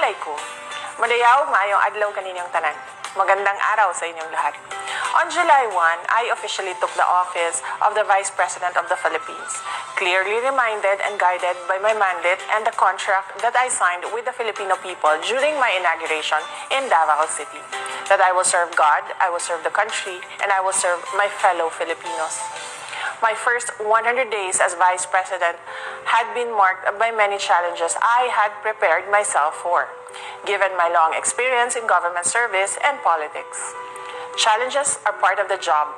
Balay ko. Madayaw, maayong adlaw kaninyong tanan. Magandang araw sa inyong lahat. On July 1, I officially took the office of the Vice President of the Philippines, clearly reminded and guided by my mandate and the contract that I signed with the Filipino people during my inauguration in Davao City. That I will serve God, I will serve the country, and I will serve my fellow Filipinos. My first 100 days as Vice President had been marked by many challenges I had prepared myself for, given my long experience in government service and politics. Challenges are part of the job.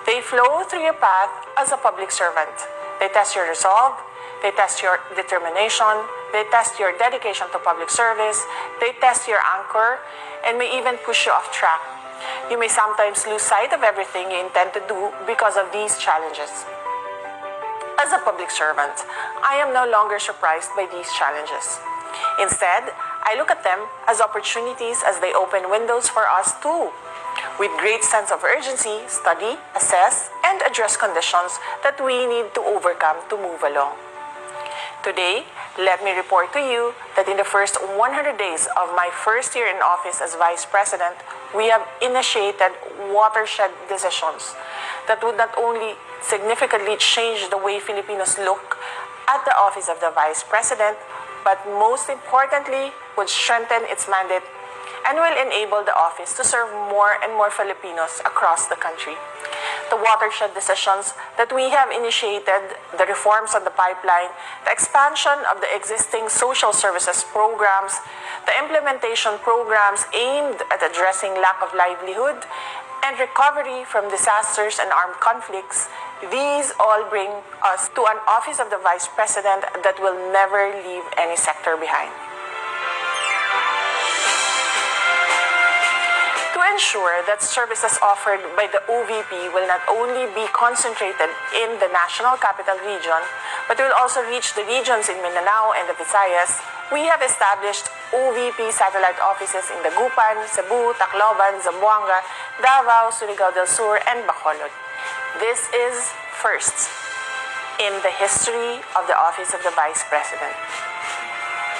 They flow through your path as a public servant. They test your resolve, they test your determination, they test your dedication to public service, they test your anchor, and may even push you off track. You may sometimes lose sight of everything you intend to do because of these challenges. As a public servant, I am no longer surprised by these challenges. Instead, I look at them as opportunities as they open windows for us too. With great sense of urgency, study, assess, and address conditions that we need to overcome to move along. Today, let me report to you that in the first 100 days of my first year in office as Vice President, we have initiated watershed decisions that would not only significantly change the way Filipinos look at the office of the Vice President, but most importantly, would strengthen its mandate and will enable the office to serve more and more Filipinos across the country. The watershed decisions that we have initiated, the reforms on the pipeline, the expansion of the existing social services programs, the implementation programs aimed at addressing lack of livelihood, and recovery from disasters and armed conflicts, these all bring us to an office of the Vice President that will never leave any sector behind. To ensure that services offered by the OVP will not only be concentrated in the National Capital Region, but will also reach the regions in Mindanao and the Visayas, we have established OVP satellite offices in Dagupan, Cebu, Tacloban, Zamboanga, Davao, Surigao del Sur, and Bacolod. This is first in the history of the Office of the Vice President.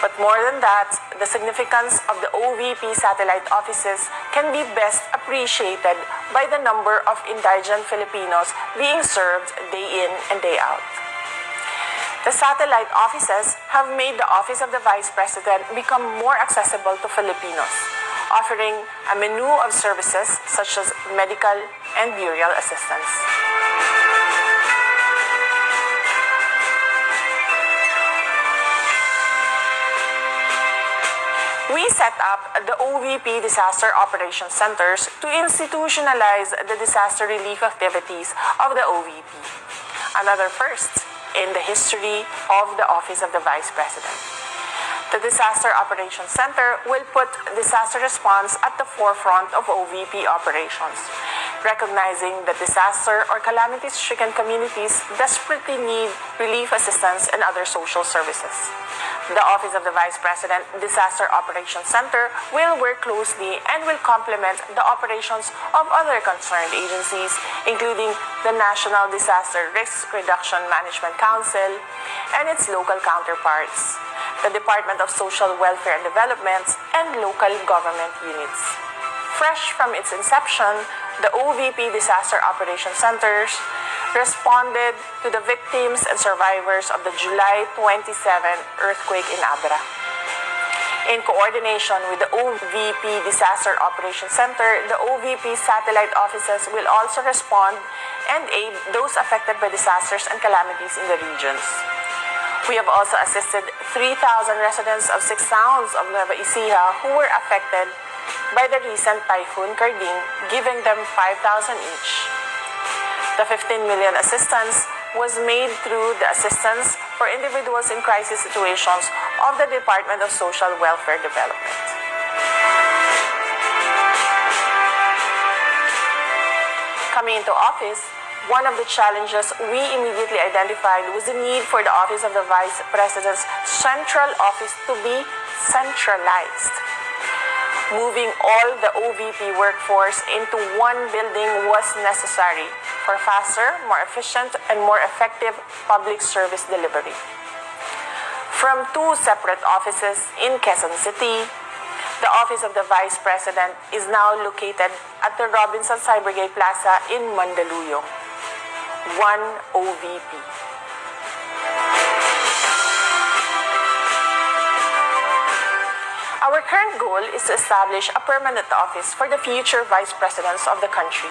But more than that, the significance of the OVP satellite offices can be best appreciated by the number of indigent Filipinos being served day in and day out. The satellite offices have made the Office of the Vice President become more accessible to Filipinos, offering a menu of services such as medical and burial assistance. We set up the OVP Disaster Operations Centers to institutionalize the disaster relief activities of the OVP. Another first in the history of the Office of the Vice President. The Disaster Operations Center will put disaster response at the forefront of OVP operations, recognizing that disaster or calamity-stricken communities desperately need relief assistance and other social services. The Office of the Vice President Disaster Operations Center will work closely and will complement the operations of other concerned agencies, including the National Disaster Risk Reduction Management Council and its local counterparts, the Department of Social Welfare and Development, and local government units. Fresh from its inception, the OVP Disaster Operations Centers responded to the victims and survivors of the July 27 earthquake in Abra. In coordination with the OVP Disaster Operations Center, the OVP satellite offices will also respond and aid those affected by disasters and calamities in the regions. We have also assisted 3,000 residents of 6 towns of Nueva Ecija who were affected by the recent Typhoon Karding, giving them 5,000 each. The 15 million assistance was made through the Assistance for Individuals in Crisis Situations of the Department of Social Welfare Development. Coming into office, one of the challenges we immediately identified was the need for the Office of the Vice President's central office to be centralized. Moving all the OVP workforce into one building was necessary for faster, more efficient, and more effective public service delivery. From 2 separate offices in Quezon City, The office of the Vice President is now located at the Robinson Cybergate Plaza in Mandaluyong. 1 OVP. Our current goal is to establish a permanent office for the future vice presidents of the country.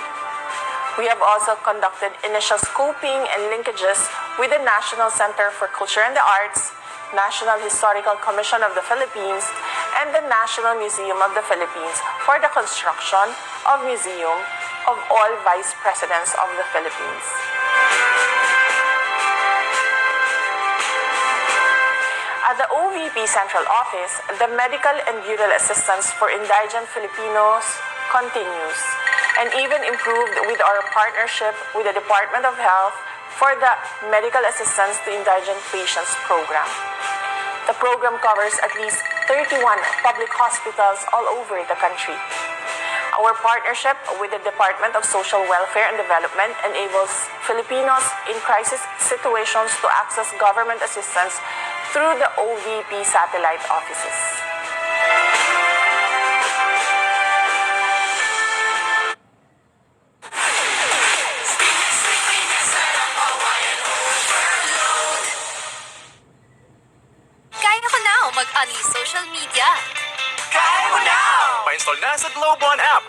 We have also conducted initial scoping and linkages with the National Center for Culture and the Arts, National Historical Commission of the Philippines, and the National Museum of the Philippines for the construction of Museum of all Vice Presidents of the Philippines. At the OVP Central Office, the medical and burial assistance for indigent Filipinos continues and even improved with our partnership with the Department of Health for the Medical Assistance to Indigent Patients program. The program covers at least 31 public hospitals all over the country. Our partnership with the Department of Social Welfare and Development enables Filipinos in crisis situations to access government assistance through the OVP satellite offices. Kaya ko na mag-unleash social media. Kaya mo na! Pa-install na sa Globe One app.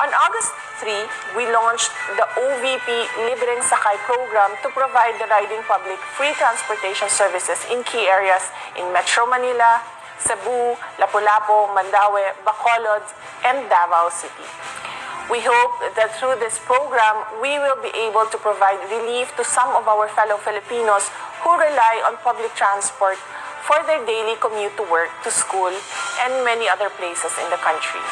On August 3, we launched the OVP Libreng Sakay program to provide the riding public free transportation services in key areas in Metro Manila, Cebu, Lapu-Lapu, Mandaue, Bacolod, and Davao City. We hope that through this program, we will be able to provide relief to some of our fellow Filipinos who rely on public transport for their daily commute to work, to school, and many other places in the country.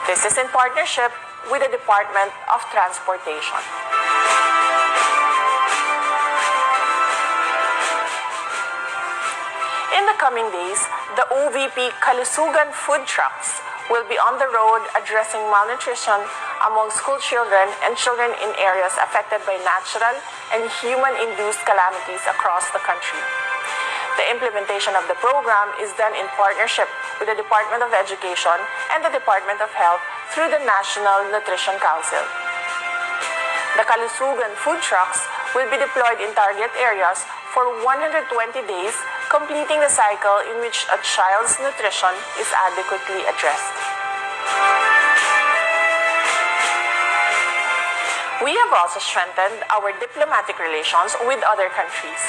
This is in partnership with the Department of Transportation. In the coming days, the OVP Kalusugan food trucks will be on the road addressing malnutrition among school children and children in areas affected by natural and human-induced calamities across the country. The implementation of the program is done in partnership with the Department of Education and the Department of Health through the National Nutrition Council. The Kalusugan food trucks will be deployed in target areas for 120 days, completing the cycle in which a child's nutrition is adequately addressed. We have also strengthened our diplomatic relations with other countries.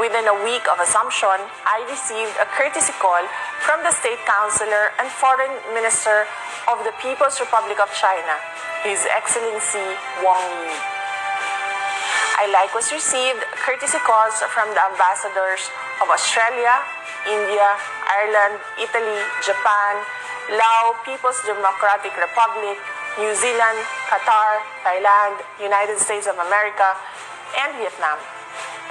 Within a week of assumption, I received a courtesy call from the State Councilor and Foreign Minister of the People's Republic of China, His Excellency Wang Yi. I likewise received courtesy calls from the ambassadors of Australia, India, Ireland, Italy, Japan, Laos, People's Democratic Republic, New Zealand, Qatar, Thailand, United States of America, and Vietnam,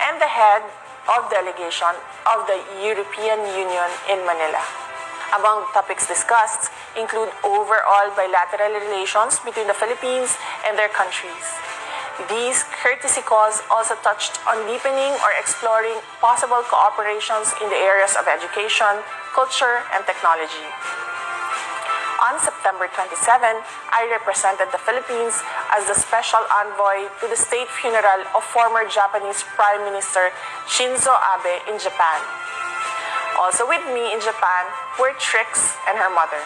and the head of delegation of the European Union in Manila. Among topics discussed include overall bilateral relations between the Philippines and their countries. These courtesy calls also touched on deepening or exploring possible cooperations in the areas of education, culture, and technology. On September 27, I represented the Philippines as the special envoy to the state funeral of former Japanese Prime Minister Shinzo Abe in Japan. Also with me in Japan were Trix and her mother.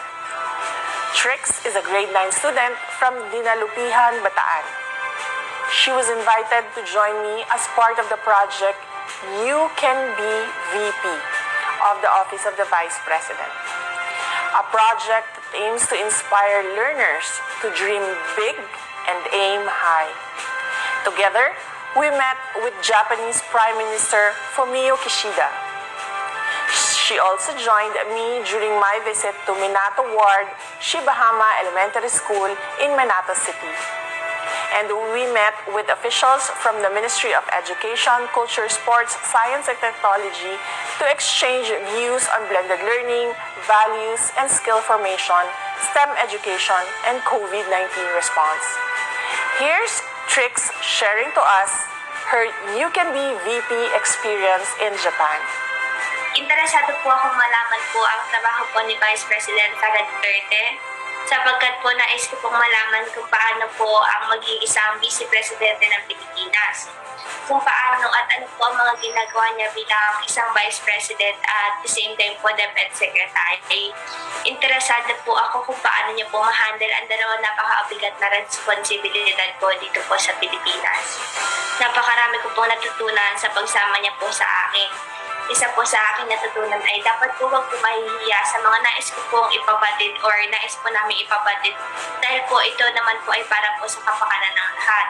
Trix is a grade 9 student from Dinalupihan, Bataan. She was invited to join me as part of the project You Can Be VP of the Office of the Vice President, a project that aims to inspire learners to dream big and aim high. Together, we met with Japanese Prime Minister Fumio Kishida. She also joined me during my visit to Minato Ward, Shibahama Elementary School in Minato City. And we met with officials from the Ministry of Education, Culture, Sports, Science, and Technology to exchange views on blended learning, values, and skill formation, STEM education, and COVID-19 response. Here's Trix sharing to us her You Can Be VP experience in Japan. Interesado po akong malaman po ang trabaho po ni Vice President Sara Duterte sapagkat po nais ko pong malaman kung paano po ang maging isang Vice Presidente ng Pilipinas. Kung paano at ano po ang mga ginagawa niya bilang isang Vice President at the same time po DepEd Secretary. Interesado po ako kung paano niya po ma-handle ang dalawang napaka-abigat na responsibilidad po dito po sa Pilipinas. Napakarami ko pong natutunan sa pagsama niya po sa akin. Isa po sa aking natutunan ay dapat po huwag po mahihiya sa mga nais ko pong ipabatid or nais po namin ipabatid dahil po ito naman po ay para po sa kapakanan ng lahat.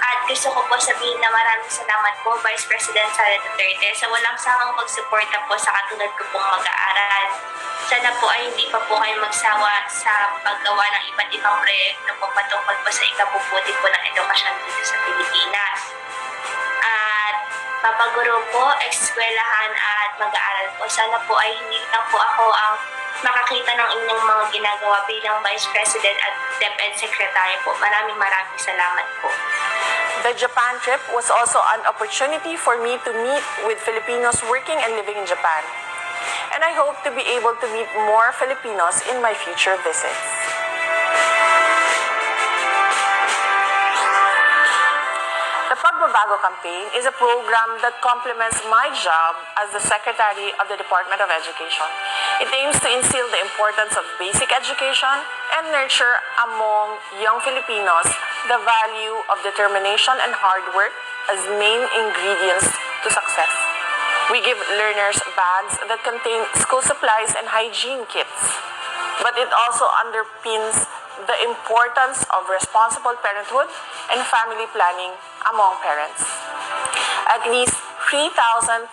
At gusto ko po sabihin na maraming salamat po Vice President Sara Duterte sa walang sawang pagsuporta po sa katulad ko pong mag-aaral. Sana po ay hindi pa po kayo magsawa sa paggawa ng iba't ibang proyekto po patungkol po sa ikabubuti po ng edukasyon dito sa Pilipinas. At papaguro po, eskwelahan at mag-aaral po. Sana po ay hindi lang po ako ang makakita ng inyong mga ginagawa bilang Vice President at DepEd Secretary po. Maraming salamat po. The Japan trip was also an opportunity for me to meet with Filipinos working and living in Japan. And I hope to be able to meet more Filipinos in my future visits. The Pagbabago campaign is a program that complements my job as the Secretary of the Department of Education. It aims to instill the importance of basic education and nurture among young Filipinos the value of determination and hard work as main ingredients to success. We give learners bags that contain school supplies and hygiene kits, but it also underpins the importance of responsible parenthood and family planning among parents. At least 3,220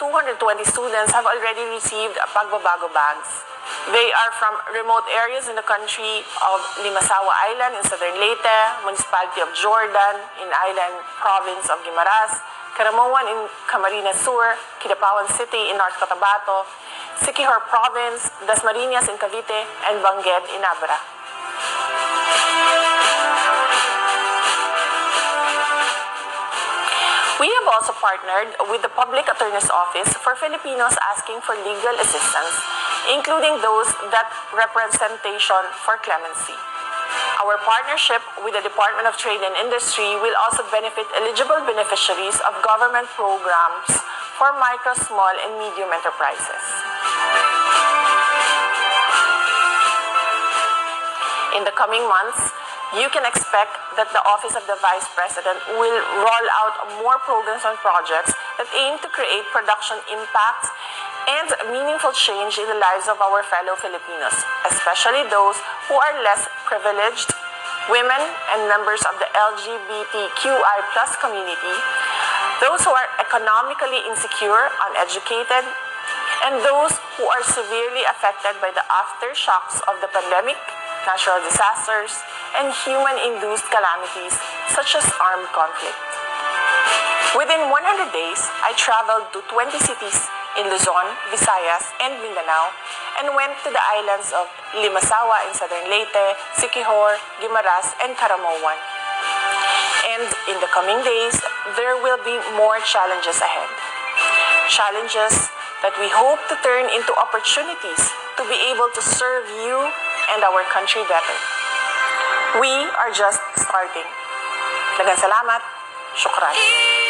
students have already received Pagbabago bags. They are from remote areas in the country of Limasawa Island in southern Leyte, Municipality of Jordan in Island Province of Guimaras, Caramoan in Camarines Sur, Kidapawan City in North Cotabato, Siquijor Province, Dasmariñas in Cavite, and Bangued in Abra. We have also partnered with the Public Attorney's Office for Filipinos asking for legal assistance, including those that representation for clemency. Our partnership with the Department of Trade and Industry will also benefit eligible beneficiaries of government programs for micro, small, and medium enterprises. In the coming months, you can expect that the Office of the Vice President will roll out more programs and projects that aim to create production impacts and meaningful change in the lives of our fellow Filipinos, especially those who are less privileged, women and members of the LGBTQI+ community, those who are economically insecure, uneducated, and those who are severely affected by the aftershocks of the pandemic, natural disasters, and human-induced calamities such as armed conflict. Within 100 days, I traveled to 20 cities in Luzon, Visayas, and Mindanao, and went to the islands of Limasawa in southern Leyte, Siquijor, Guimaras, and Caramoan. And in the coming days, there will be more challenges ahead. Challenges that we hope to turn into opportunities to be able to serve you and our country better. We are just starting. Daghang salamat. Shukran.